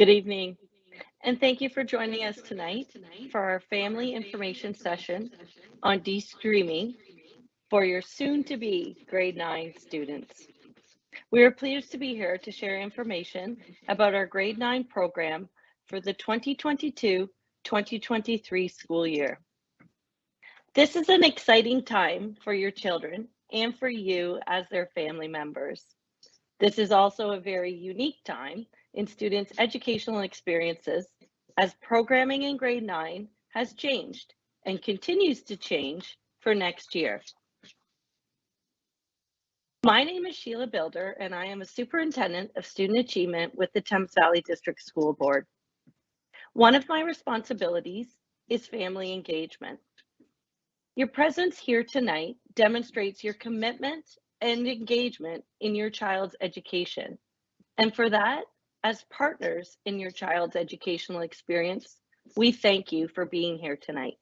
Good evening, and thank you for joining us tonight for our family information session on de-streaming for your soon-to-be grade 9 students. We are pleased to be here to share information about our grade 9 program for the 2022-2023 school year. This is an exciting time for your children and for you as their family members. This is also a very unique time in students' educational experiences as programming in grade 9 has changed and continues to change for next year. My name is Sheila Builder, and I am a superintendent of student achievement with the Thames Valley District School Board. One of my responsibilities is family engagement. Your presence here tonight demonstrates your commitment and engagement in your child's education. And for that, as partners in your child's educational experience, we thank you for being here tonight.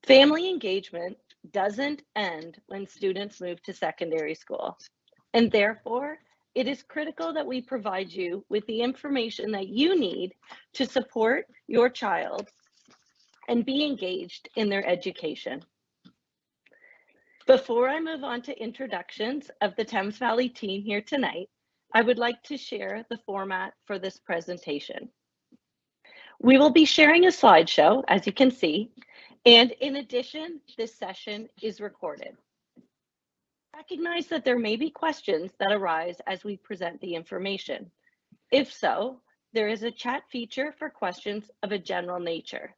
Family engagement doesn't end when students move to secondary school, and therefore, it is critical that we provide you with the information that you need to support your child and be engaged in their education. Before I move on to introductions of the Thames Valley team here tonight, I would like to share the format for this presentation. We will be sharing a slideshow, as you can see, and in addition, this session is recorded. Recognize that there may be questions that arise as we present the information. If so, there is a chat feature for questions of a general nature.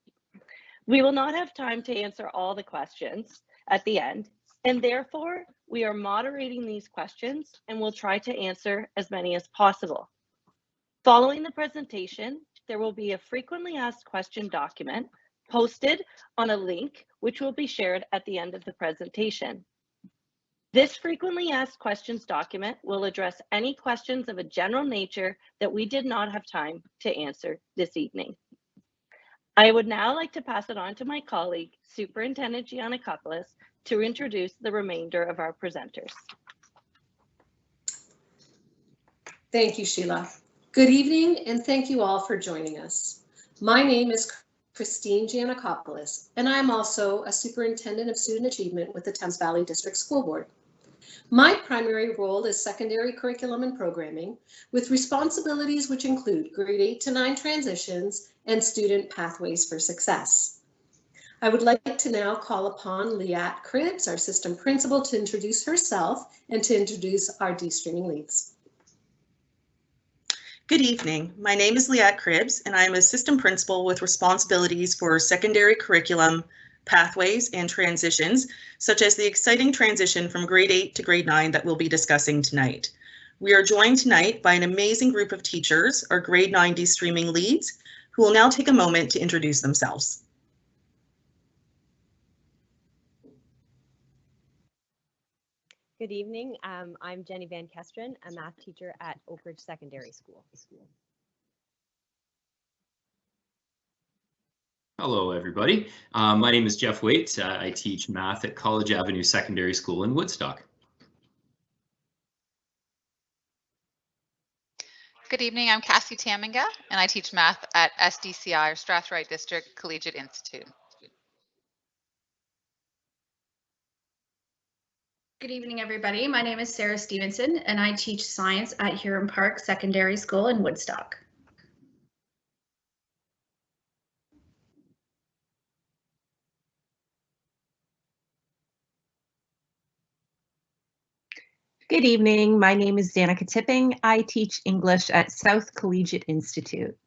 We will not have time to answer all the questions at the end, and therefore, we are moderating these questions and will try to answer as many as possible. Following the presentation, there will be a frequently asked question document posted on a link, which will be shared at the end of the presentation. This frequently asked questions document will address any questions of a general nature that we did not have time to answer this evening. I would now like to pass it on to my colleague, Superintendent Giannakopoulos, to introduce the remainder of our presenters. Thank you, Sheila. Good evening, and thank you all for joining us. My name is Christine Giannakopoulos, and I am also a Superintendent of Student Achievement with the Thames Valley District School Board. My primary role is secondary curriculum and programming, with responsibilities which include grade 8 to 9 transitions and student pathways for success. I would like to now call upon Liat Cribbs, our system principal, to introduce herself and to introduce our de-streaming leads. Good evening. My name is Liat Cribbs, and I am a system principal with responsibilities for secondary curriculum, pathways, and transitions, such as the exciting transition from grade 8 to grade 9 that we'll be discussing tonight. We are joined tonight by an amazing group of teachers, our grade 9 de-streaming leads, who will now take a moment to introduce themselves. Good evening. I'm Jenny Van Kesteren, a math teacher at Oak Ridge Secondary School. Hello, everybody. My name is Jeff Waite. I teach math at College Avenue Secondary School in Woodstock. Good evening. I'm Cassie Taminga, and I teach math at SDCI, or Strathroy District Collegiate Institute. Good evening, everybody. My name is Sarah Stevenson, and I teach science at Huron Park Secondary School in Woodstock. Good evening. My name is Danica Tipping. I teach English at South Collegiate Institute.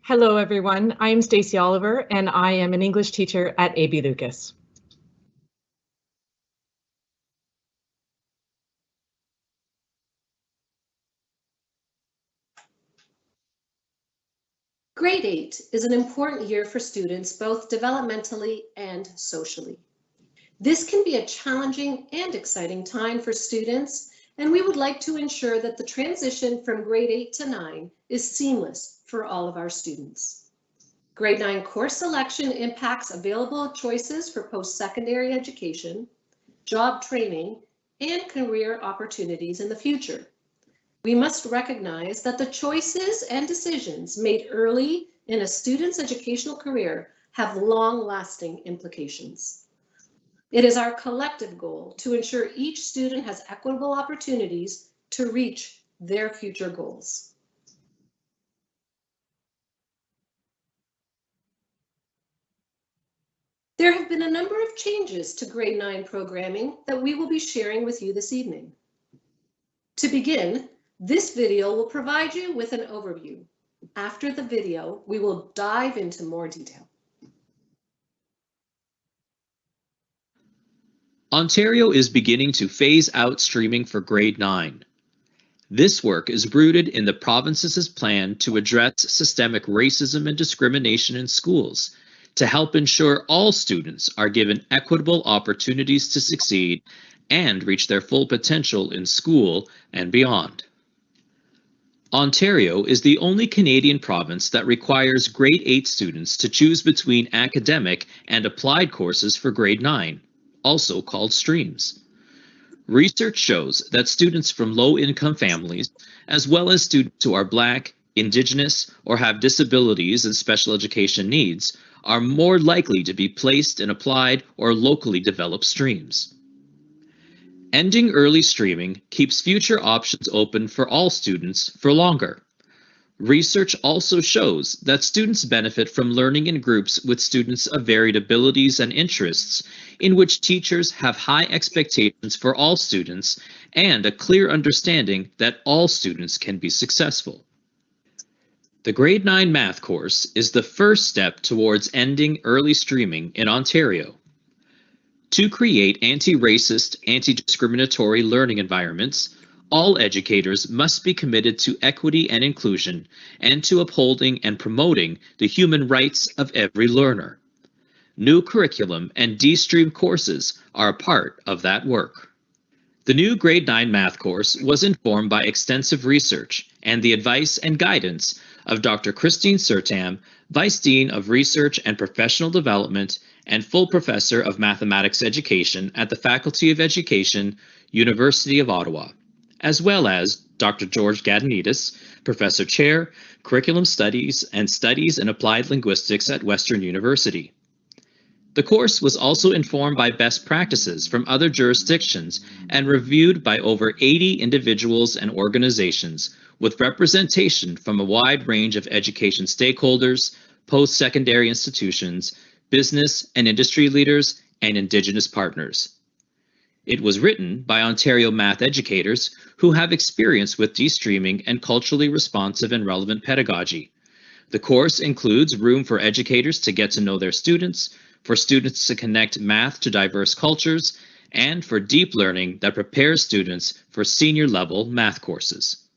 Hello, everyone. I'm Stacey Oliver, and I am an English teacher at A.B. Lucas. Grade 8 is an important year for students, both developmentally and socially. This can be a challenging and exciting time for students, and we would like to ensure that the transition from grade 8 to 9 is seamless for all of our students. Grade 9 course selection impacts available choices for post-secondary education, job training, and career opportunities in the future. We must recognize that the choices and decisions made early in a student's educational career have long-lasting implications. It is our collective goal to ensure each student has equitable opportunities to reach their future goals. There have been a number of changes to grade 9 programming that we will be sharing with you this evening. To begin, this video will provide you with an overview. After the video, we will dive into more detail. Ontario is beginning to phase out streaming for grade 9. This work is rooted in the province's plan to address systemic racism and discrimination in schools, to help ensure all students are given equitable opportunities to succeed and reach their full potential in school and beyond. Ontario is the only Canadian province that requires grade 8 students to choose between academic and applied courses for grade 9, also called streams. Research shows that students from low-income families, as well as students who are Black, Indigenous, or have disabilities and special education needs, are more likely to be placed in applied or locally developed streams. Ending early streaming keeps future options open for all students for longer. Research also shows that students benefit from learning in groups with students of varied abilities and interests, in which teachers have high expectations for all students and a clear understanding that all students can be successful. The grade 9 math course is the first step towards ending early streaming in Ontario. To create anti-racist, anti-discriminatory learning environments, all educators must be committed to equity and inclusion and to upholding and promoting the human rights of every learner. New curriculum and Destreamed courses are a part of that work. The new grade 9 math course was informed by extensive research and the advice and guidance of Dr. Christine Sertam, Vice Dean of Research and Professional Development and full professor of mathematics education at the Faculty of Education, University of Ottawa, as well as Dr. George Gadonidis, Professor Chair, Curriculum Studies and Studies in Applied Linguistics at Western University. The course was also informed by best practices from other jurisdictions and reviewed by over 80 individuals and organizations with representation from a wide range of education stakeholders, post-secondary institutions, business and industry leaders, and Indigenous partners. It was written by Ontario math educators who have experience with de-streaming and culturally responsive and relevant pedagogy. The course includes room for educators to get to know their students, for students to connect math to diverse cultures, and for deep learning that prepares students for senior-level math courses.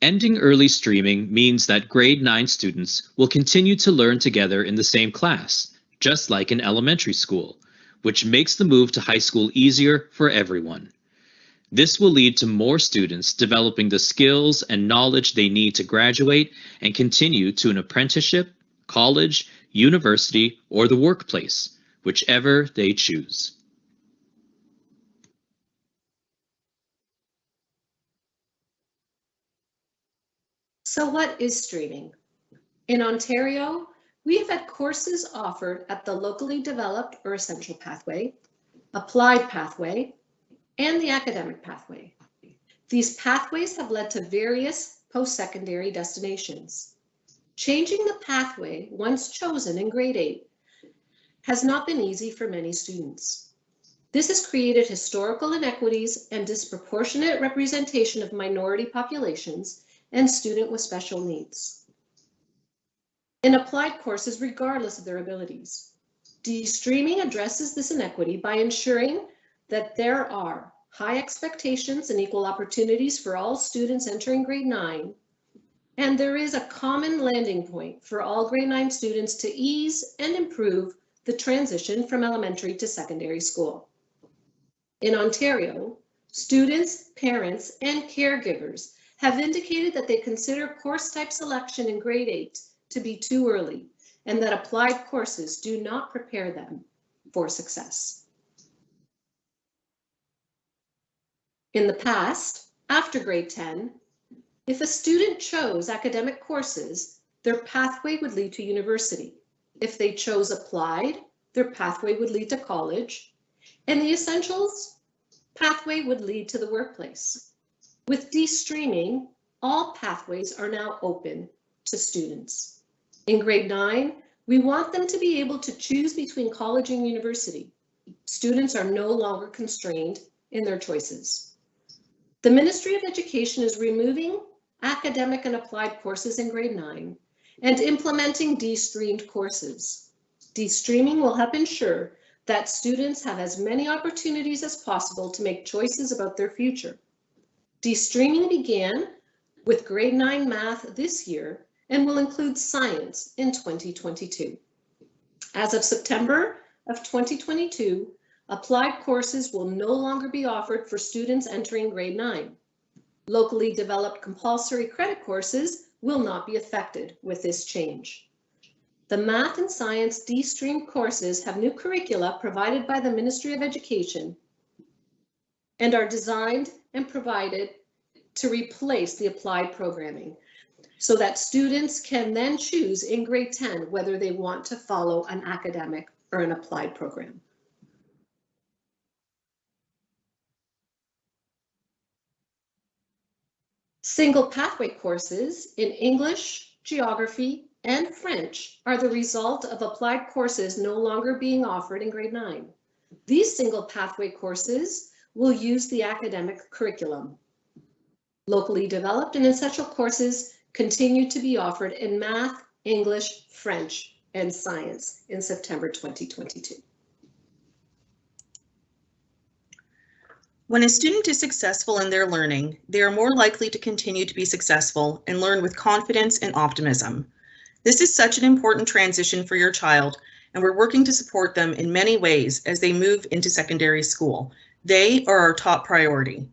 Ending early streaming means that grade 9 students will continue to learn together in the same class, just like in elementary school, which makes the move to high school easier for everyone. This will lead to more students developing the skills and knowledge they need to graduate and continue to an apprenticeship, college, university, or the workplace, whichever they choose. So what is streaming? In Ontario, we have had courses offered at the locally developed or essential pathway, applied pathway, and the academic pathway. These pathways have led to various post-secondary destinations. Changing the pathway once chosen in grade 8 has not been easy for many students. This has created historical inequities and disproportionate representation of minority populations and students with special needs in applied courses regardless of their abilities. De-streaming addresses this inequity by ensuring that there are high expectations and equal opportunities for all students entering grade 9, and there is a common landing point for all grade 9 students to ease and improve the transition from elementary to secondary school. In Ontario, students, parents, and caregivers have indicated that they consider course type selection in grade 8 to be too early, and that applied courses do not prepare them for success. In the past, After grade 10, if a student chose academic courses, their pathway would lead to university. If they chose applied, their pathway would lead to college, and the essentials pathway would lead to the workplace. With de-streaming, all pathways are now open to students. In grade 9, we want them to be able to choose between college and university. Students are no longer constrained in their choices. The Ministry of Education is removing academic and applied courses in grade 9 and implementing de-streamed courses. De-streaming will help ensure that students have as many opportunities as possible to make choices about their future. De-streaming began with grade 9 math this year and will include science in 2022. As of September of 2022, applied courses will no longer be offered for students entering grade 9. Locally developed compulsory credit courses will not be affected with this change. The math and science de-streamed courses have new curricula provided by the Ministry of Education and are designed and provided to replace the applied programming so that students can then choose in grade 10 whether they want to follow an academic or an applied program. Single pathway courses in English, geography, and French are the result of applied courses no longer being offered in grade 9. These single pathway courses will use the academic curriculum. Locally developed and essential courses continue to be offered in math, English, French, and science in September 2022. When a student is successful in their learning, they are more likely to continue to be successful and learn with confidence and optimism. This is such an important transition for your child, and we're working to support them in many ways as they move into secondary school. They are our top priority.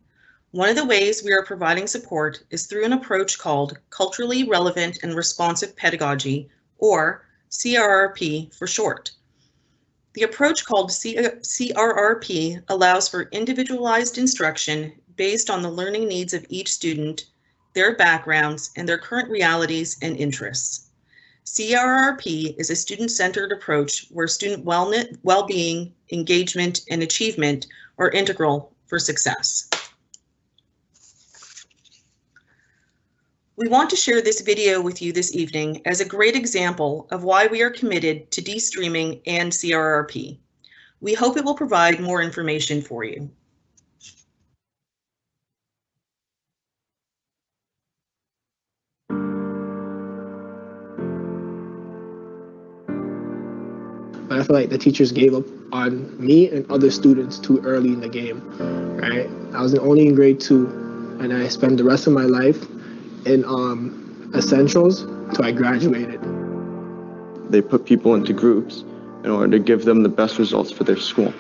One of the ways we are providing support is through an approach called Culturally Relevant and Responsive Pedagogy, or CRRP for short. The approach called CRRP allows for individualized instruction based on the learning needs of each student, their backgrounds, and their current realities and interests. CRRP is a student-centered approach where student well-being, engagement, and achievement are integral for success. We want to share this video with you this evening as a great example of why we are committed to de-streaming and CRRP. We hope it will provide more information for you. But I feel like the teachers gave up on me and other students too early in the game, right? I was only in grade 2, and I spent the rest of my life in essentials till I graduated. They put people into groups in order to give them the best results for their school,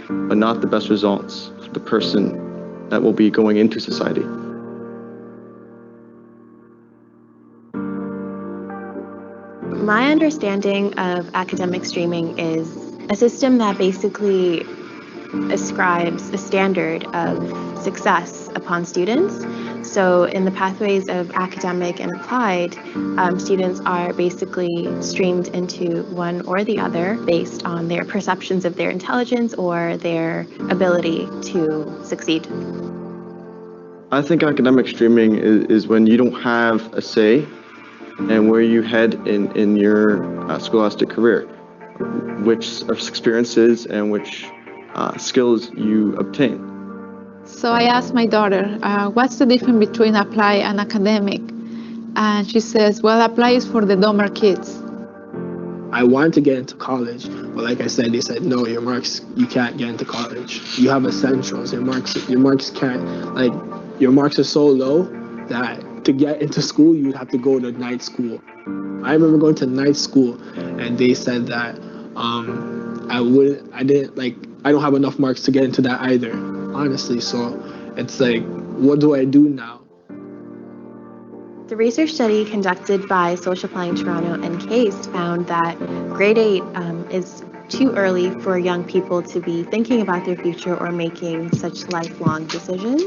but not the best results for the person that will be going into society. My understanding of academic streaming is a system that basically ascribes a standard of success upon students. So in the pathways of academic and applied, students are basically streamed into one or the other based on their perceptions of their intelligence or their ability to succeed. I think academic streaming is when you don't have a say and where you head in your scholastic career, which experiences and which skills you obtain. So I asked my daughter, what's the difference between apply and academic? And she says, well, apply is for the dumber kids. I wanted to get into college, but like I said, they said, no, your marks, you can't get into college. You have essentials, your marks can't, like, your marks are so low that to get into school, you'd have to go to night school. I remember going to night school and they said that I don't have enough marks to get into that either, honestly. So it's like, what do I do now? The research study conducted by Social Planning Toronto and CASE found that grade 8 is too early for young people to be thinking about their future or making such lifelong decisions.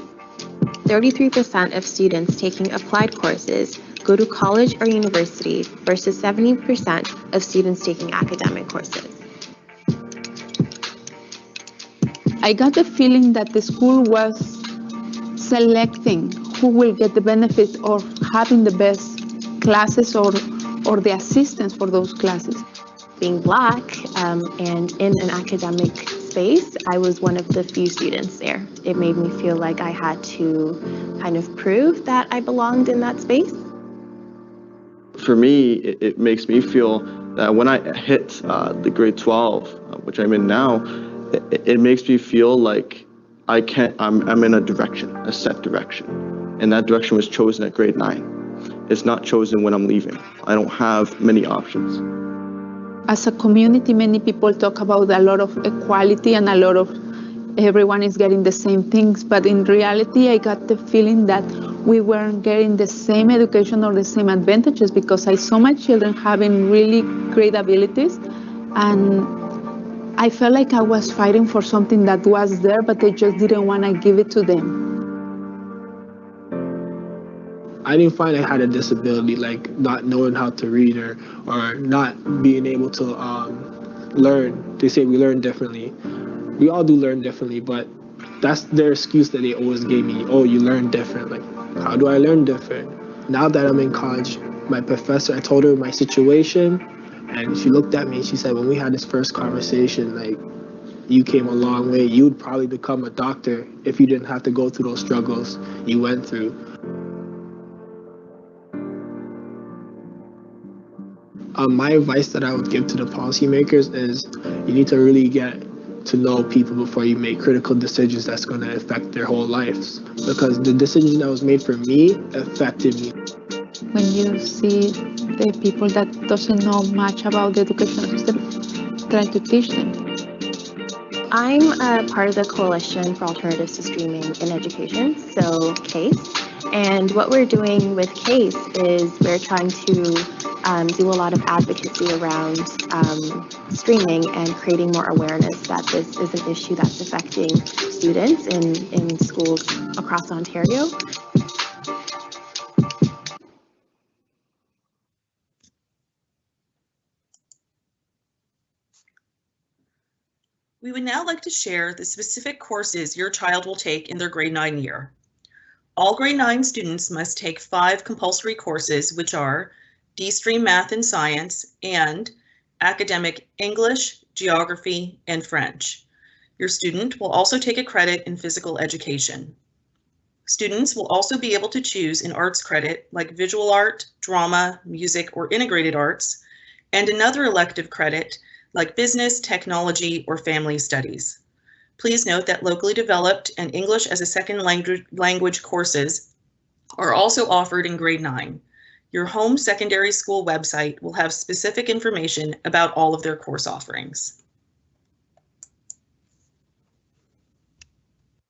33% of students taking applied courses go to college or university versus 70% of students taking academic courses. I got the feeling that the school was selecting who will get the benefit of having the best classes or the assistance for those classes. Being Black and in an academic space, I was one of the few students there. It made me feel like I had to kind of prove that I belonged in that space. For me, it makes me feel that when I hit the grade 12, which I'm in now, it makes me feel like I'm in a direction, a set direction. And that direction was chosen at grade 9. It's not chosen when I'm leaving. I don't have many options. As a community, many people talk about a lot of equality and a lot of everyone is getting the same things, but in reality, I got the feeling that we weren't getting the same education or the same advantages, because I saw my children having really great abilities, and I felt like I was fighting for something that was there, but they just didn't want to give it to them. I didn't find I had a disability, like not knowing how to read or not being able to learn. They say we learn differently. We all do learn differently, but that's their excuse that they always gave me. Oh, you learn different. Like, how do I learn different? Now that I'm in college, my professor, I told her my situation, and she looked at me and she said, when we had this first conversation, like, you came a long way. You would probably become a doctor if you didn't have to go through those struggles you went through. My advice that I would give to the policymakers is you need to really get to know people before you make critical decisions that's going to affect their whole lives. Because the decision that was made for me affected me. When you see the people that doesn't know much about the educational system, try to teach them. I'm a part of the Coalition for Alternatives to Streaming in Education, so CASE. And what we're doing with CASE is we're trying to do a lot of advocacy around streaming and creating more awareness that this is an issue that's affecting students in schools across Ontario. We would now like to share the specific courses your child will take in their grade 9 year. All grade 9 students must take 5 compulsory courses, which are Destreamed Math and Science and Academic English, Geography, and French. Your student will also take a credit in physical education. Students will also be able to choose an arts credit like visual art, drama, music, or integrated arts, and another elective credit like business, technology, or family studies. Please note that locally developed and English as a second language courses are also offered in grade 9. Your home secondary school website will have specific information about all of their course offerings.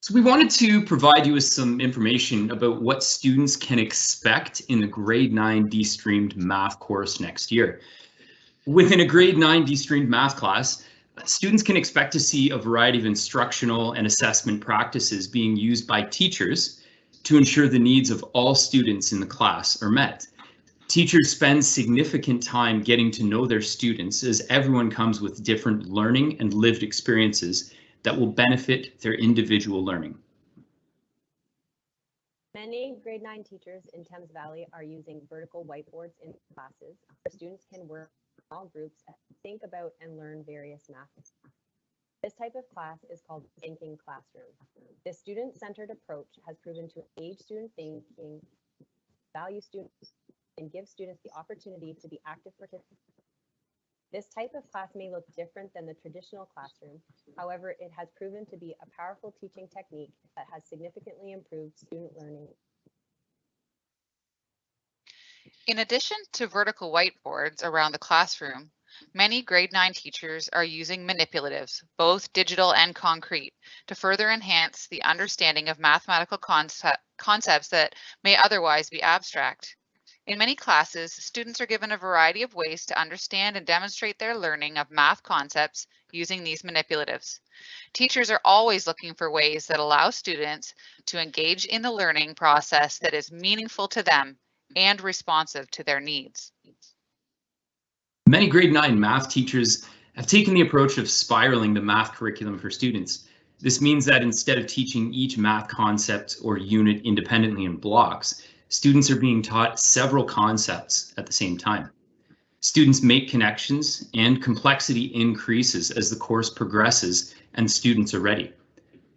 So we wanted to provide you with some information about what students can expect in the grade 9 Destreamed Math course next year. Within a grade 9 Destreamed Math class, students can expect to see a variety of instructional and assessment practices being used by teachers to ensure the needs of all students in the class are met. Teachers spend significant time getting to know their students, as everyone comes with different learning and lived experiences that will benefit their individual learning. Many grade 9 teachers in Thames Valley are using vertical whiteboards in classes where students can work in small groups and think about and learn various math. This type of class is called thinking classroom. This student-centered approach has proven to engage student thinking, value students, and give students the opportunity to be active participants. This type of class may look different than the traditional classroom. However, it has proven to be a powerful teaching technique that has significantly improved student learning. In addition to vertical whiteboards around the classroom, many grade 9 teachers are using manipulatives, both digital and concrete, to further enhance the understanding of mathematical concepts that may otherwise be abstract. In many classes, students are given a variety of ways to understand and demonstrate their learning of math concepts using these manipulatives. Teachers are always looking for ways that allow students to engage in the learning process that is meaningful to them and responsive to their needs. Many grade 9 math teachers have taken the approach of spiraling the math curriculum for students. This means that instead of teaching each math concept or unit independently in blocks, students are being taught several concepts at the same time. Students make connections and complexity increases as the course progresses and students are ready.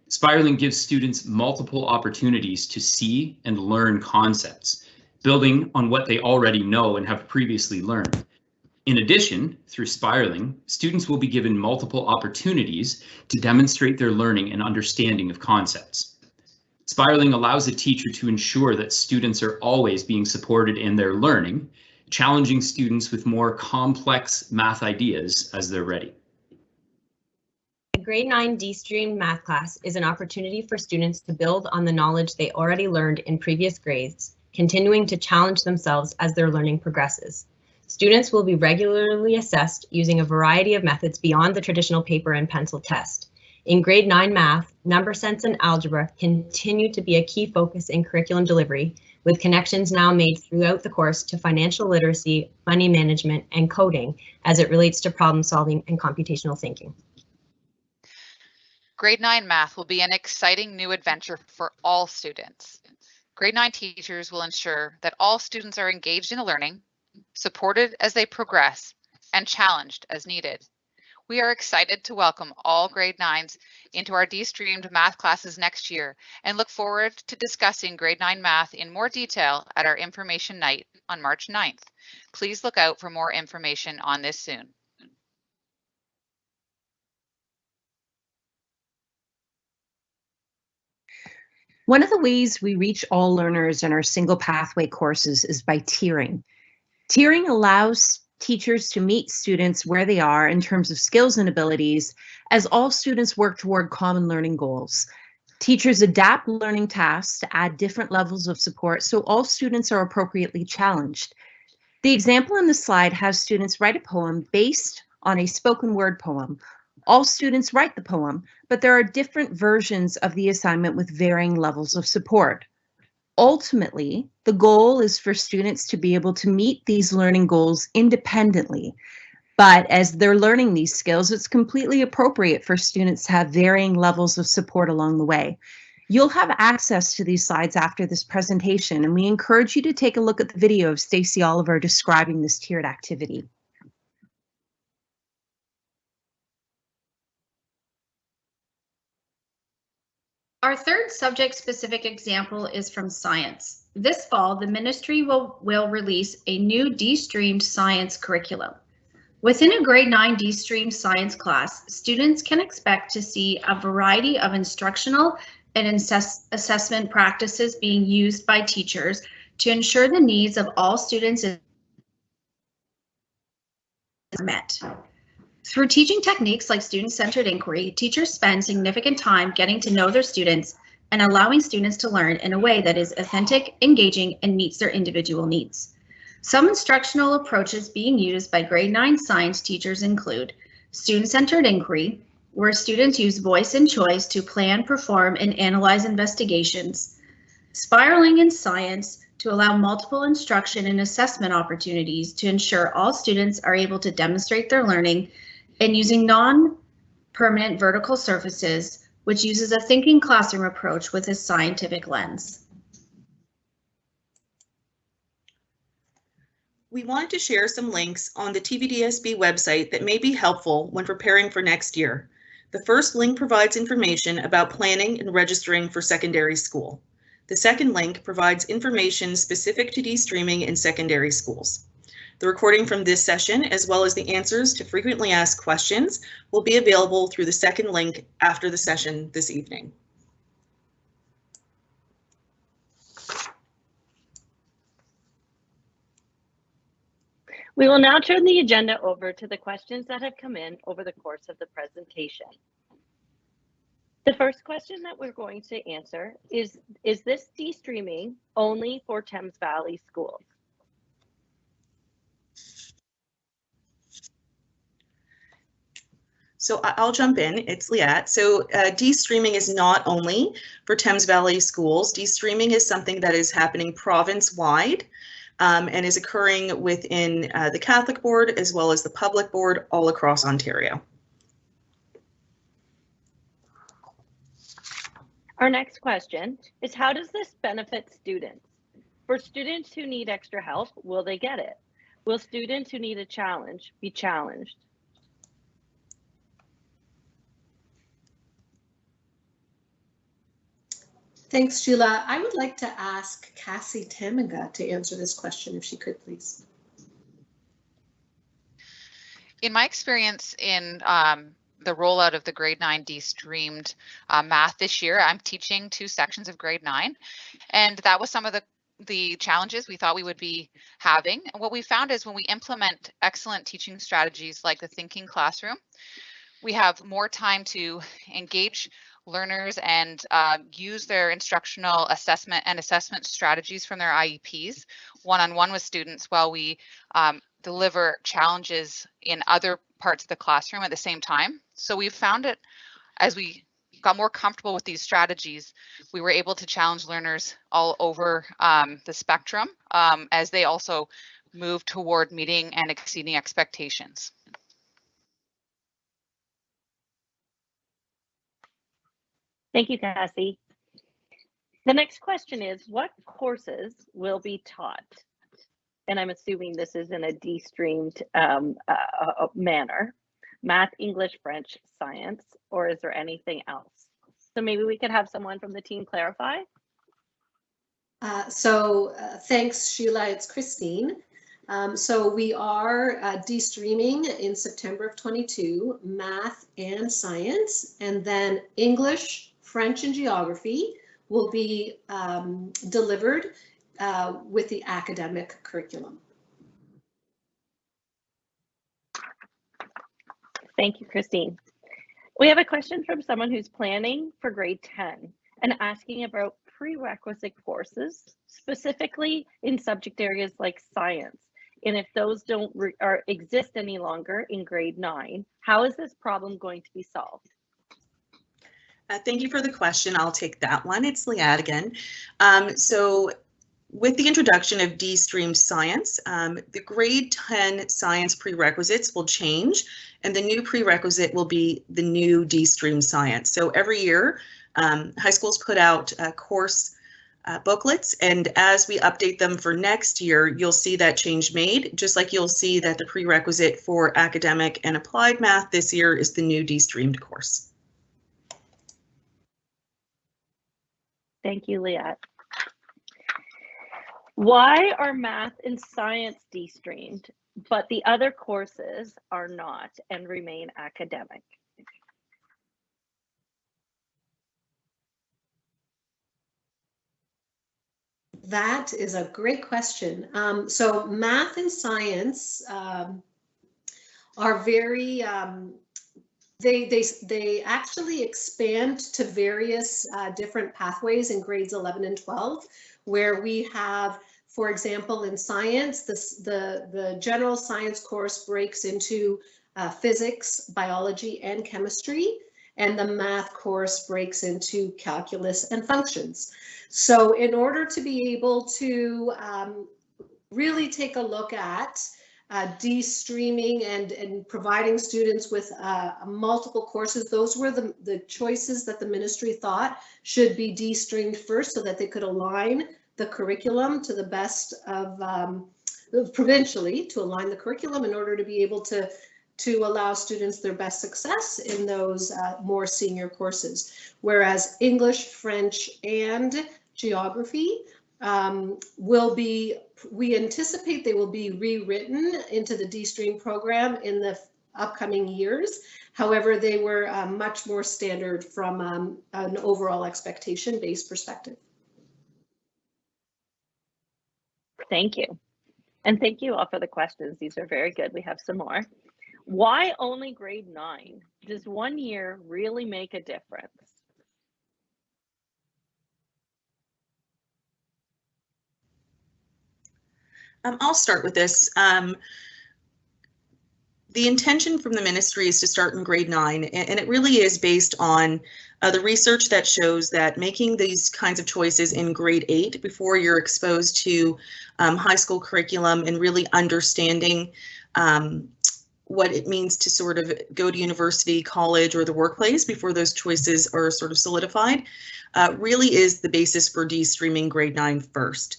Spiraling gives students multiple opportunities to see and learn concepts, building on what they already know and have previously learned. In addition, through spiraling, students will be given multiple opportunities to demonstrate their learning and understanding of concepts. Spiraling allows a teacher to ensure that students are always being supported in their learning, challenging students with more complex math ideas as they're ready. The grade 9 Destreamed math class is an opportunity for students to build on the knowledge they already learned in previous grades, continuing to challenge themselves as their learning progresses. Students will be regularly assessed using a variety of methods beyond the traditional paper and pencil test. In grade 9 math, number sense and algebra continue to be a key focus in curriculum delivery, with connections now made throughout the course to financial literacy, money management, and coding as it relates to problem solving and computational thinking. Grade 9 math will be an exciting new adventure for all students. Grade 9 teachers will ensure that all students are engaged in the learning, supported as they progress, and challenged as needed. We are excited to welcome all grade 9s into our Destreamed math classes next year and look forward to discussing grade 9 math in more detail at our information night on March 9th. Please look out for more information on this soon. One of the ways we reach all learners in our single pathway courses is by tiering. Tiering allows teachers to meet students where they are in terms of skills and abilities as all students work toward common learning goals. Teachers adapt learning tasks to add different levels of support so all students are appropriately challenged. The example in the slide has students write a poem based on a spoken word poem. All students write the poem, but there are different versions of the assignment with varying levels of support. Ultimately, the goal is for students to be able to meet these learning goals independently. But as they're learning these skills, it's completely appropriate for students to have varying levels of support along the way. You'll have access to these slides after this presentation, and we encourage you to take a look at the video of Stacey Oliver describing this tiered activity. Our third subject-specific example is from science. This fall, the ministry will release a new Destreamed science curriculum. Within a grade 9 Destreamed science class, students can expect to see a variety of instructional and assessment practices being used by teachers to ensure the needs of all students are met. Through teaching techniques like student-centered inquiry, teachers spend significant time getting to know their students and allowing students to learn in a way that is authentic, engaging, and meets their individual needs. Some instructional approaches being used by grade 9 science teachers include student-centered inquiry, where students use voice and choice to plan, perform, and analyze investigations. Spiraling in science, to allow multiple instruction and assessment opportunities to ensure all students are able to demonstrate their learning, and using non-permanent vertical surfaces, which uses a thinking classroom approach with a scientific lens. We wanted to share some links on the TVDSB website that may be helpful when preparing for next year. The first link provides information about planning and registering for secondary school. The second link provides information specific to Destreaming in secondary schools. The recording from this session, as well as the answers to frequently asked questions, will be available through the second link after the session this evening. We will now turn the agenda over to the questions that have come in over the course of the presentation. The first question that we're going to answer is this Destreaming only for Thames Valley schools? So I'll jump in, it's Liat. So de-streaming is not only for Thames Valley schools. De-streaming is something that is happening province-wide and is occurring within the Catholic Board as well as the Public Board all across Ontario. Our next question is, how does this benefit students? For students who need extra help, will they get it? Will students who need a challenge be challenged? Thanks, Sheila. I would like to ask Cassie Tamiga to answer this question, if she could, please. In my experience in the rollout of the grade 9 de-streamed math this year, I'm teaching 2 sections of grade 9, and that was some of the challenges we thought we would be having. And what we found is when we implement excellent teaching strategies like the thinking classroom, we have more time to engage learners and use their instructional assessment and assessment strategies from their IEPs one-on-one with students while we deliver challenges in other parts of the classroom at the same time. So we've found it as we got more comfortable with these strategies, we were able to challenge learners all over the spectrum as they also move toward meeting and exceeding expectations. Thank you, Cassie. The next question is, what courses will be taught? And I'm assuming this is in a de-streamed manner. Math, English, French, science, or is there anything else? So maybe we could have someone from the team clarify. Thanks, Sheila. It's Christine. So we are de-streaming in September of 22, math and science, and then English, French, and geography will be delivered with the academic curriculum. Thank you, Christine. We have a question from someone who's planning for grade 10 and asking about prerequisite courses, specifically in subject areas like science. And if those don't exist any longer in grade 9, how is this problem going to be solved? Thank you for the question. I'll take that one. It's Liat again. So with the introduction of de-streamed science, the grade 10 science prerequisites will change, and the new prerequisite will be the new de-streamed science. So every year, high schools put out course booklets, and as we update them for next year, you'll see that change made, just like you'll see that the prerequisite for academic and applied math this year is the new de-streamed course. Thank you, Liat. Why are math and science de-streamed, but the other courses are not and remain academic? That is a great question. So math and science are very, they actually expand to various different pathways in grades 11 and 12, where we have, for example, in science, the general science course breaks into physics, biology, and chemistry, and the math course breaks into calculus and functions. So in order to be able to really take a look at de-streaming and providing students with multiple courses, those were the choices that the ministry thought should be de-streamed first, so that they could align the curriculum to the best of, provincially, to align the curriculum in order to be able to allow students their best success in those more senior courses. Whereas English, French, and geography we anticipate they will be rewritten into the de-stream program in the upcoming years. However, they were much more standard from an overall expectation-based perspective. Thank you. And thank you all for the questions. These are very good. We have some more. Why only grade 9? Does 1 year really make a difference? I'll start with this. the intention from the ministry is to start in grade 9, and it really is based on the research that shows that making these kinds of choices in grade 8 before you're exposed to high school curriculum and really understanding what it means to sort of go to university, college, or the workplace before those choices are sort of solidified, really is the basis for de-streaming grade 9 first.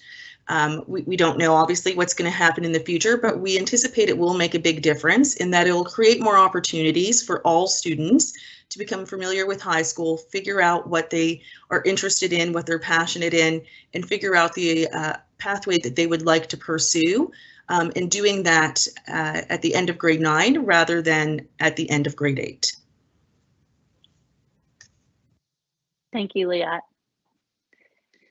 We don't know, obviously, what's going to happen in the future, but we anticipate it will make a big difference in that it will create more opportunities for all students to become familiar with high school, figure out what they are interested in, what they're passionate in, and figure out the pathway that they would like to pursue, and doing that at the end of grade 9 rather than at the end of grade 8. Thank you, Liat.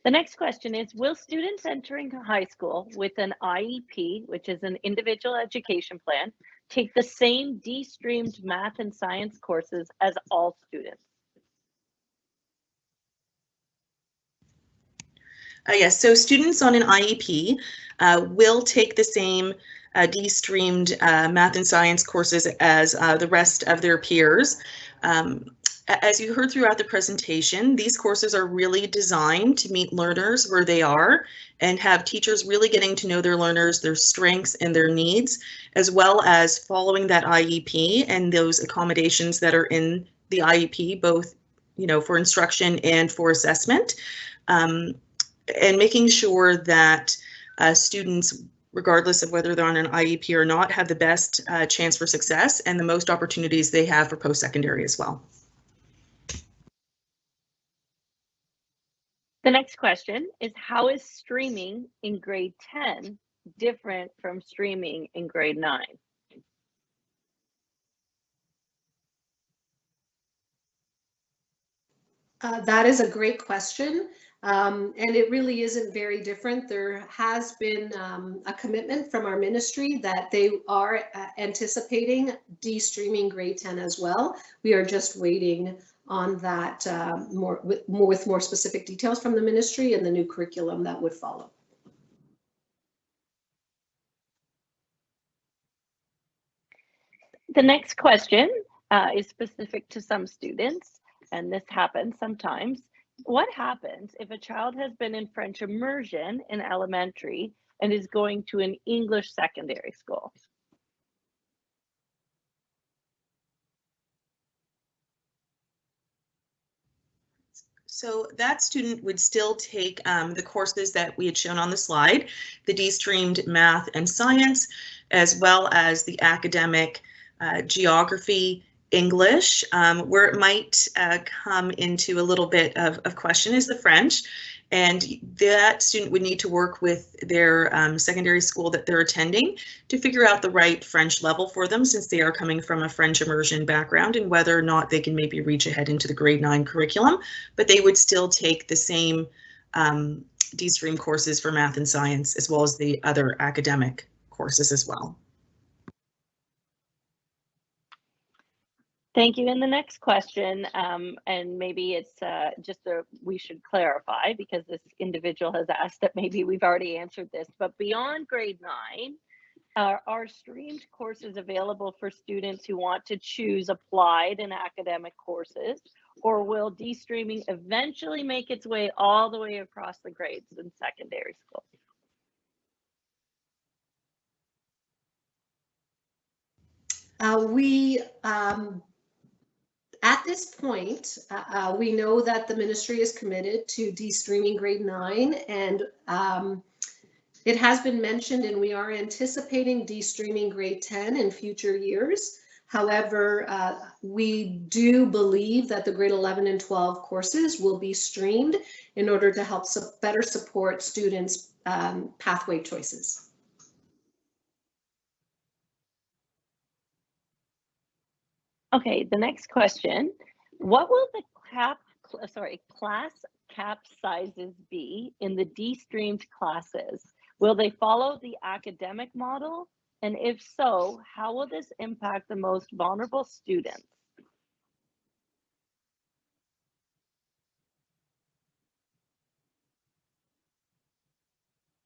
The next question is, will students entering high school with an IEP, which is an individual education plan, take the same de-streamed math and science courses as all students? Yes, so students on an IEP will take the same de-streamed math and science courses as the rest of their peers. As you heard throughout the presentation, these courses are really designed to meet learners where they are and have teachers really getting to know their learners, their strengths and their needs, as well as following that IEP and those accommodations that are in the IEP, both for instruction and for assessment, and making sure that students, regardless of whether they're on an IEP or not, have the best chance for success and the most opportunities they have for post-secondary as well. The next question is, how is streaming in grade 10 different from streaming in grade 9? That is a great question, and it really isn't very different. There has been a commitment from our ministry that they are anticipating de-streaming grade 10 as well. We are just waiting on that with more specific details from the ministry and the new curriculum that would follow. The next question is specific to some students, and this happens sometimes. What happens if a child has been in French immersion in elementary and is going to an English secondary school? So that student would still take the courses that we had shown on the slide, the de-streamed math and science, as well as the academic geography, English. Where it might come into a little bit of question is the French, and that student would need to work with their secondary school that they're attending to figure out the right French level for them, since they are coming from a French immersion background, and whether or not they can maybe reach ahead into the grade 9 curriculum, but they would still take the same de-stream courses for math and science, as well as the other academic courses as well. Thank you. And the next question, and maybe it's we should clarify, because this individual has asked that maybe we've already answered this, but beyond grade 9, are streamed courses available for students who want to choose applied and academic courses, or will de-streaming eventually make its way all the way across the grades in secondary school? At this point, we know that the ministry is committed to de-streaming grade 9, and it has been mentioned, and we are anticipating de-streaming grade 10 in future years. However, we do believe that the grade 11 and 12 courses will be streamed in order to help better support students' pathway choices. Okay, the next question, what will the class cap sizes be in the de-streamed classes? Will they follow the academic model? And if so, how will this impact the most vulnerable students?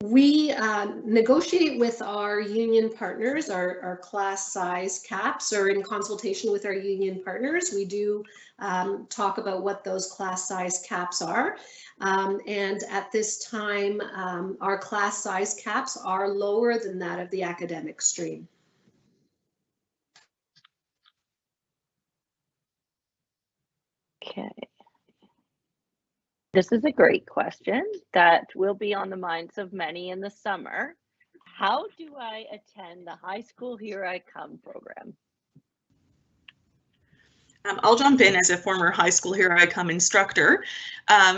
We negotiate with our union partners, our class size caps, or in consultation with our union partners, we do talk about what those class size caps are. And at this time, our class size caps are lower than that of the academic stream. Okay. This is a great question that will be on the minds of many in the summer. How do I attend the High School Here I Come program? I'll jump in as a former High School Here I Come instructor.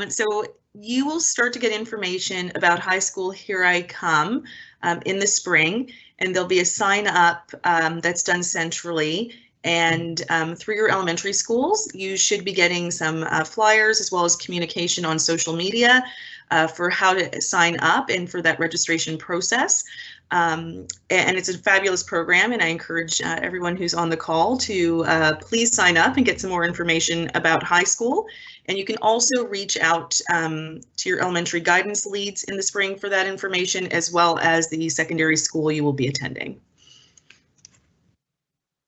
So you will start to get information about High School Here I Come in the spring, and there'll be a sign up that's done centrally. And through your elementary schools, you should be getting some flyers as well as communication on social media for how to sign up and for that registration process. And it's a fabulous program, and I encourage everyone who's on the call to please sign up and get some more information about high school. And you can also reach out to your elementary guidance leads in the spring for that information, as well as the secondary school you will be attending.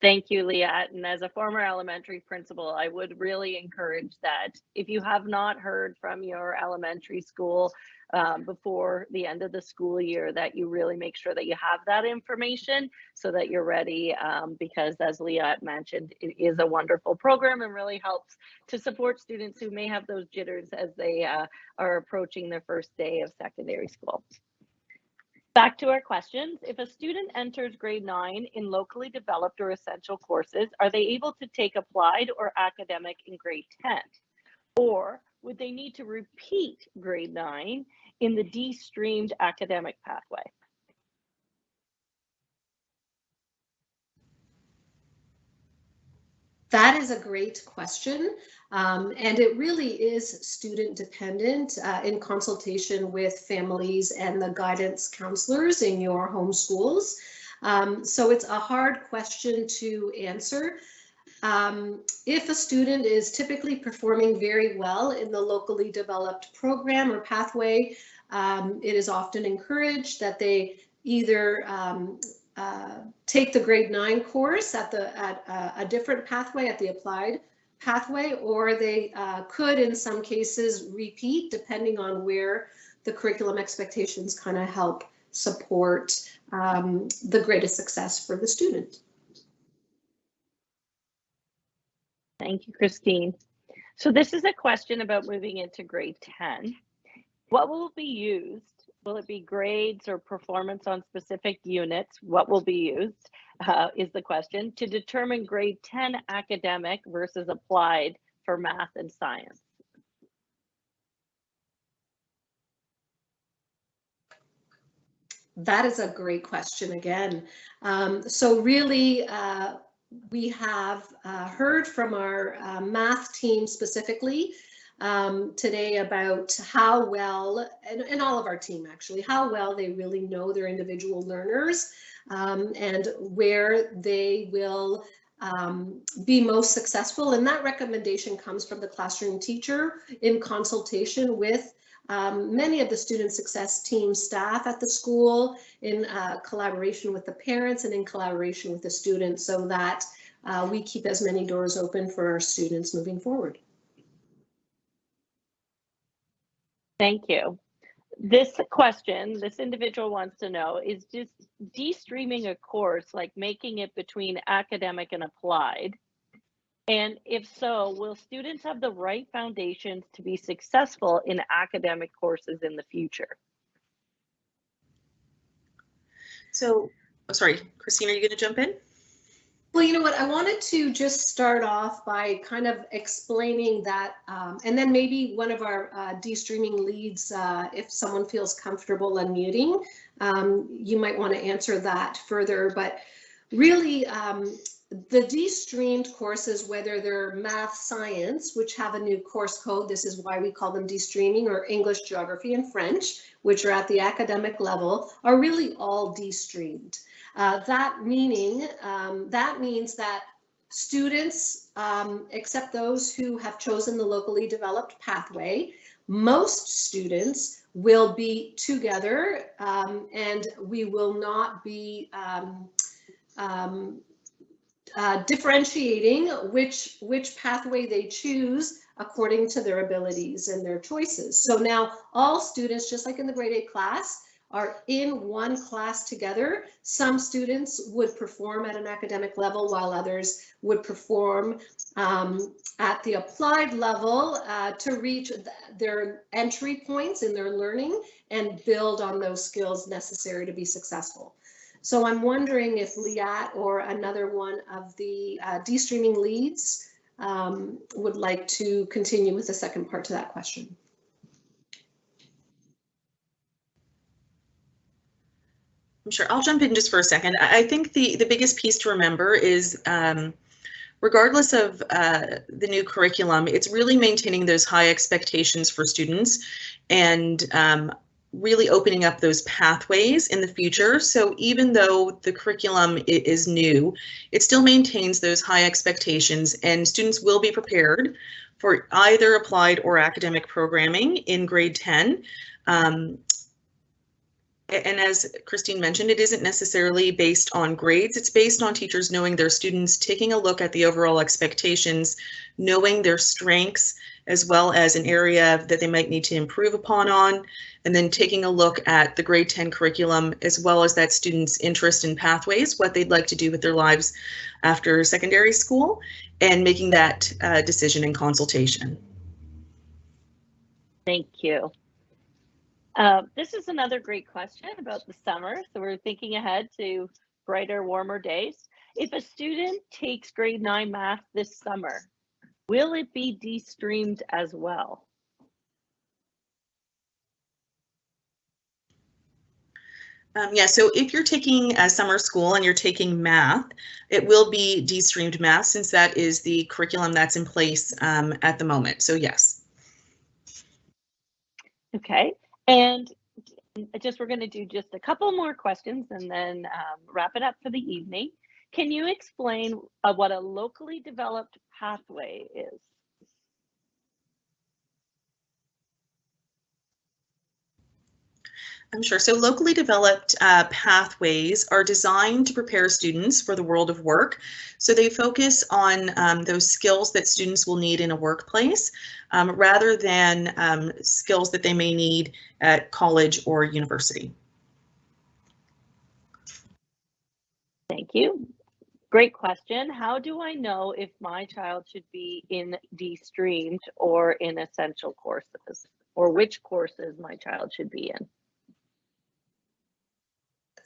Thank you, Liat. And as a former elementary principal, I would really encourage that if you have not heard from your elementary school before the end of the school year, that you really make sure that you have that information so that you're ready, because as Liat mentioned, it is a wonderful program and really helps to support students who may have those jitters as they are approaching their first day of secondary school. Back to our questions. If a student enters grade 9 in locally developed or essential courses, are they able to take applied or academic in grade 10? Or would they need to repeat grade 9 in the Destreamed academic pathway? That is a great question, and it really is student dependent in consultation with families and the guidance counselors in your home schools. So it's a hard question to answer. If a student is typically performing very well in the locally developed program or pathway, it is often encouraged that they either take the grade 9 course at a different pathway, at the applied pathway, or they could in some cases repeat depending on where the curriculum expectations kind of help support the greatest success for the student. Thank you, Christine. So this is a question about moving into grade 10. What will be used? Will it be grades or performance on specific units? What will be used is the question to determine grade 10 academic versus applied for math and science. That is a great question again. So really, we have heard from our math team specifically today about how well, and all of our team actually, how well they really know their individual learners and where they will be most successful. And that recommendation comes from the classroom teacher in consultation with many of the student success team staff at the school, in collaboration with the parents and in collaboration with the students, so that we keep as many doors open for our students moving forward. Thank you. This question, this individual wants to know, is just de-streaming a course like making it between academic and applied? And if so, will students have the right foundations to be successful in academic courses in the future? So, oh, sorry, Christine, are you going to jump in? Well, you know what, I wanted to just start off by kind of explaining that, and then maybe one of our de-streaming leads, if someone feels comfortable unmuting, you might want to answer that further. But really, the de-streamed courses, whether they're math, science, which have a new course code, this is why we call them de-streaming, or English, geography, and French, which are at the academic level, are really all de-streamed. That means that students, except those who have chosen the locally developed pathway, most students will be together, and we will not be differentiating which pathway they choose according to their abilities and their choices. So now all students, just like in the grade 8 class, are in one class together. Some students would perform at an academic level while others would perform at the applied level to reach their entry points in their learning and build on those skills necessary to be successful. So I'm wondering if Liat or another one of the Destreaming leads would like to continue with the second part to that question. I'm sure I'll jump in just for a second. I think the biggest piece to remember is regardless of the new curriculum, it's really maintaining those high expectations for students and really opening up those pathways in the future. So even though the curriculum is new, it still maintains those high expectations, and students will be prepared for either applied or academic programming in grade 10. And as Christine mentioned, it isn't necessarily based on grades. It's based on teachers knowing their students, taking a look at the overall expectations, knowing their strengths, as well as an area that they might need to improve upon on, and then taking a look at the grade 10 curriculum, as well as that student's interest in pathways, what they'd like to do with their lives after secondary school, and making that decision in consultation. Thank you. This is another great question about the summer. So we're thinking ahead to brighter, warmer days. If a student takes grade 9 math this summer, will it be de-streamed as well? Yeah, so if you're taking summer school and you're taking math, it will be de-streamed math, since that is the curriculum that's in place at the moment. So yes. Okay, and we're going to do just a couple more questions and then wrap it up for the evening. Can you explain what a locally developed pathway is? I'm sure. So locally developed pathways are designed to prepare students for the world of work. So they focus on those skills that students will need in a workplace rather than skills that they may need at college or university. Thank you. Great question. How do I know if my child should be in Destreamed or in essential courses, or which courses my child should be in?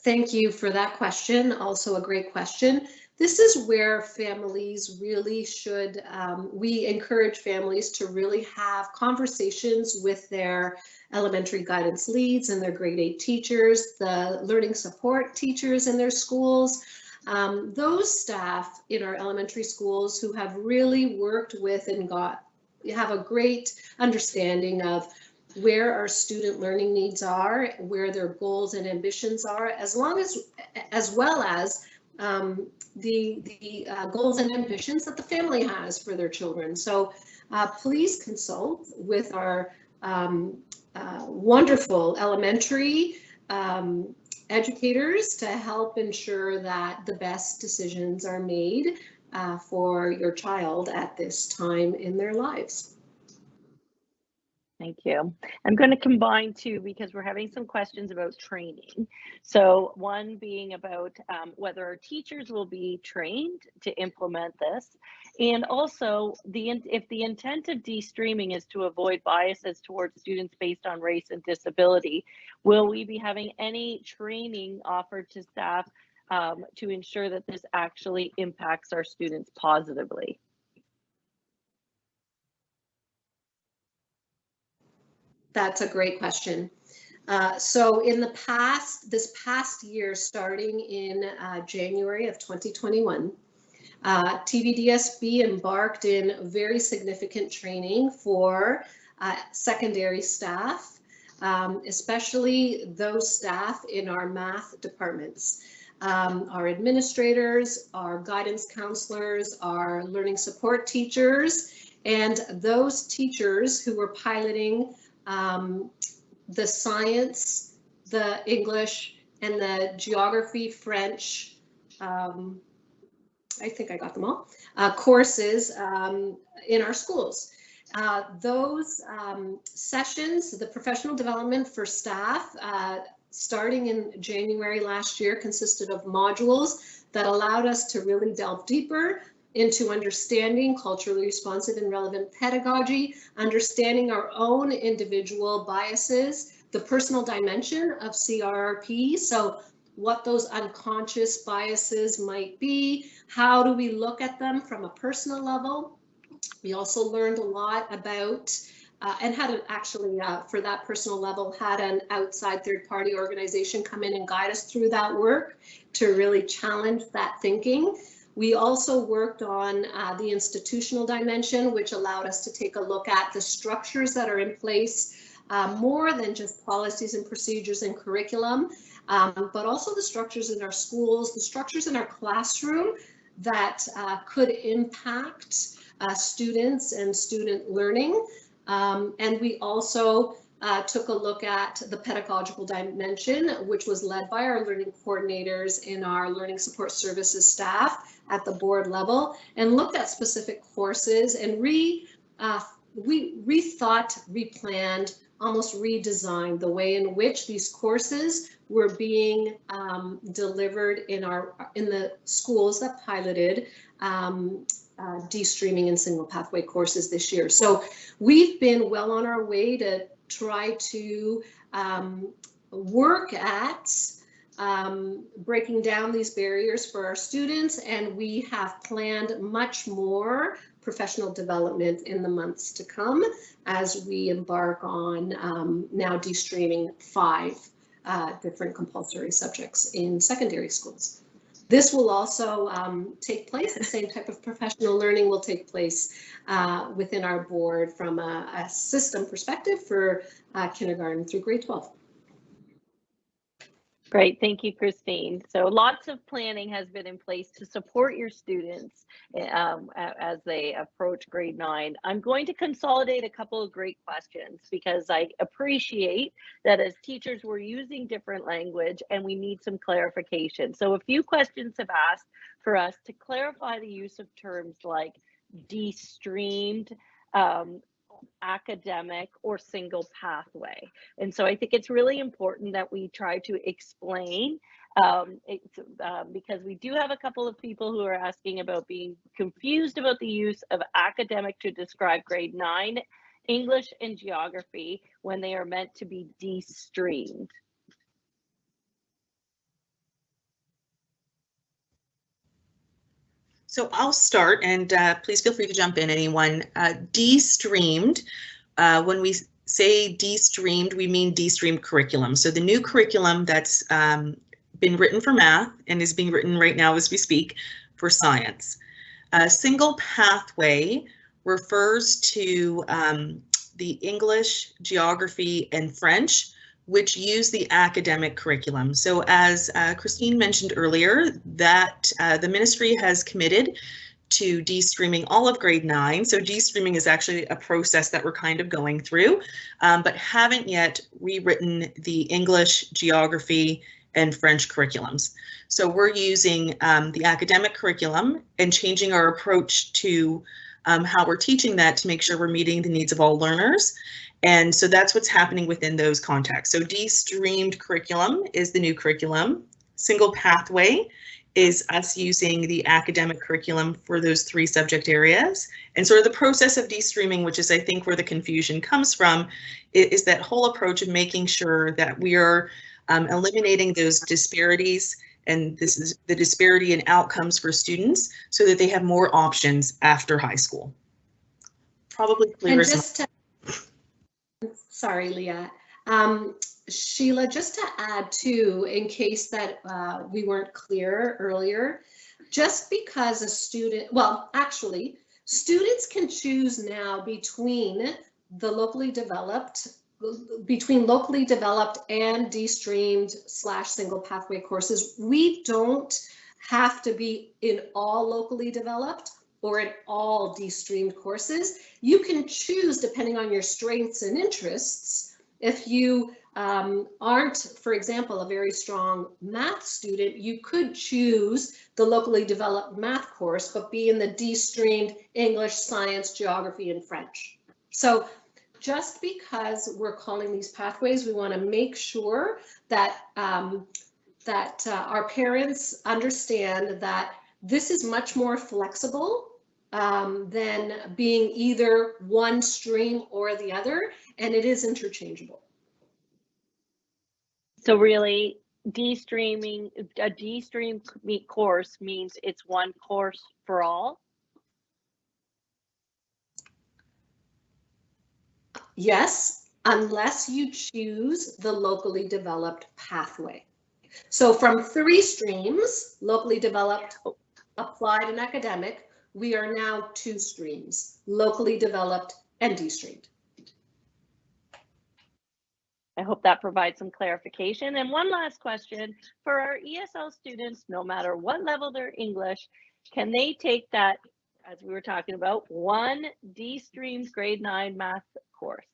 Thank you for that question. Also a great question. This is where families really should, we encourage families to really have conversations with their elementary guidance leads and their grade 8 teachers, the learning support teachers in their schools, those staff in our elementary schools who have really worked with and have a great understanding of where our student learning needs are, where their goals and ambitions are, as well as the goals and ambitions that the family has for their children. So please consult with our wonderful elementary educators to help ensure that the best decisions are made for your child at this time in their lives. Thank you. I'm going to combine two because we're having some questions about training. So one being about whether our teachers will be trained to implement this, and also if the intent of Destreaming is to avoid biases towards students based on race and disability, will we be having any training offered to staff to ensure that this actually impacts our students positively? That's a great question. So in the this past year, starting in January of 2021, TVDSB embarked in very significant training for secondary staff, especially those staff in our math departments. Our administrators, our guidance counselors, our learning support teachers, and those teachers who were piloting the science, the English, and the geography, French, I think I got them all, courses in our schools. Those sessions, the professional development for staff, starting in January last year, consisted of modules that allowed us to really delve deeper into understanding culturally responsive and relevant pedagogy, understanding our own individual biases, the personal dimension of CRRP, so what those unconscious biases might be, how do we look at them from a personal level. We also learned a lot about and had actually, for that personal level, had an outside third-party organization come in and guide us through that work to really challenge that thinking. We also worked on the institutional dimension, which allowed us to take a look at the structures that are in place, more than just policies and procedures and curriculum, but also the structures in our schools, the structures in our classroom that could impact students and student learning. And we also took a look at the pedagogical dimension, which was led by our learning coordinators and our learning support services staff at the board level, and looked at specific courses and we rethought, replanned, almost redesigned the way in which these courses were being delivered in the schools that piloted de-streaming and single pathway courses this year. So we've been well on our way to try to work at breaking down these barriers for our students, and we have planned much more professional development in the months to come as we embark on now de-streaming 5 different compulsory subjects in secondary schools. This will also take place, the same type of professional learning will take place within our board from a system perspective for kindergarten through grade 12. Great, thank you, Christine. So lots of planning has been in place to support your students as they approach grade 9. I'm going to consolidate a couple of great questions because I appreciate that as teachers we're using different language and we need some clarification. So a few questions have asked for us to clarify the use of terms like de-streamed, academic, or single pathway. And so I think it's really important that we try to explain because we do have a couple of people who are asking about being confused about the use of academic to describe grade 9 English and geography when they are meant to be de-streamed. So I'll start, and please feel free to jump in, anyone. De-streamed, when we say de-streamed, we mean de-streamed curriculum. So the new curriculum that's been written for math and is being written right now as we speak for science. Single pathway refers to the English, geography, and French, which use the academic curriculum. So as Christine mentioned earlier, that the ministry has committed to de-streaming all of grade 9. So de-streaming is actually a process that we're kind of going through, but haven't yet rewritten the English, geography, and French curriculums. So we're using the academic curriculum and changing our approach to how we're teaching that to make sure we're meeting the needs of all learners. And so that's what's happening within those contexts. So de-streamed curriculum is the new curriculum. Single pathway is us using the academic curriculum for those 3 subject areas. And sort of the process of de-streaming, which is I think where the confusion comes from, is that whole approach of making sure that we are eliminating those disparities, and this is the disparity in outcomes for students so that they have more options after high school. Probably clear as Sorry, Leah. Sheila, just to add too, in case that we weren't clear earlier, just because a student, well, actually, students can choose now between the locally developed and de-streamed / single pathway courses. We don't have to be in all locally developed or in all de-streamed courses. You can choose, depending on your strengths and interests, If you aren't, for example, a very strong math student, you could choose the locally developed math course, but be in the Destreamed English, Science, Geography, and French. So just because we're calling these pathways, we want to make sure that our parents understand that this is much more flexible than being either one stream or the other, and it is interchangeable. So really, a de-streamed course means it's one course for all? Yes, unless you choose the locally developed pathway. So from 3 streams, locally developed, applied, and academic, we are now 2 streams, locally developed and Destreamed. I hope that provides some clarification. And one last question for our ESL students, no matter what level they're English, can they take that, as we were talking about, one Destreamed grade 9 math course?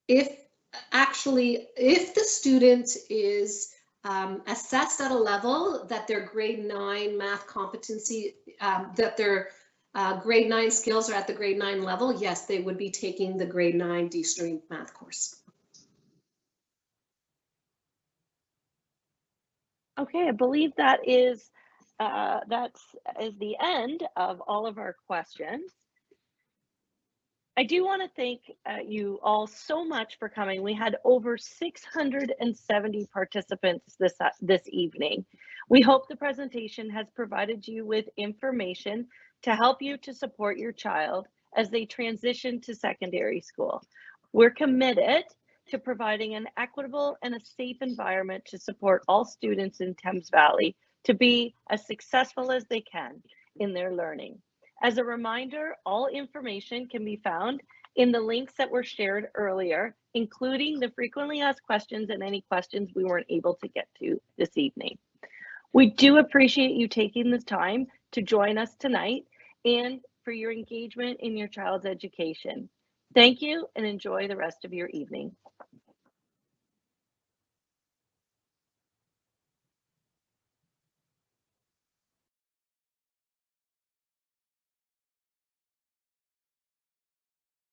If the student is assessed at a level that their grade 9 math competency, that their grade 9 skills are at the grade 9 level, yes, they would be taking the grade 9 Destreamed math course. Okay, I believe that is the end of all of our questions. I do want to thank you all so much for coming. We had over 670 participants this evening. We hope the presentation has provided you with information to help you to support your child as they transition to secondary school. We're committed to providing an equitable and a safe environment to support all students in Thames Valley to be as successful as they can in their learning. As a reminder, all information can be found in the links that were shared earlier, including the frequently asked questions and any questions we weren't able to get to this evening. We do appreciate you taking the time to join us tonight and for your engagement in your child's education. Thank you and enjoy the rest of your evening.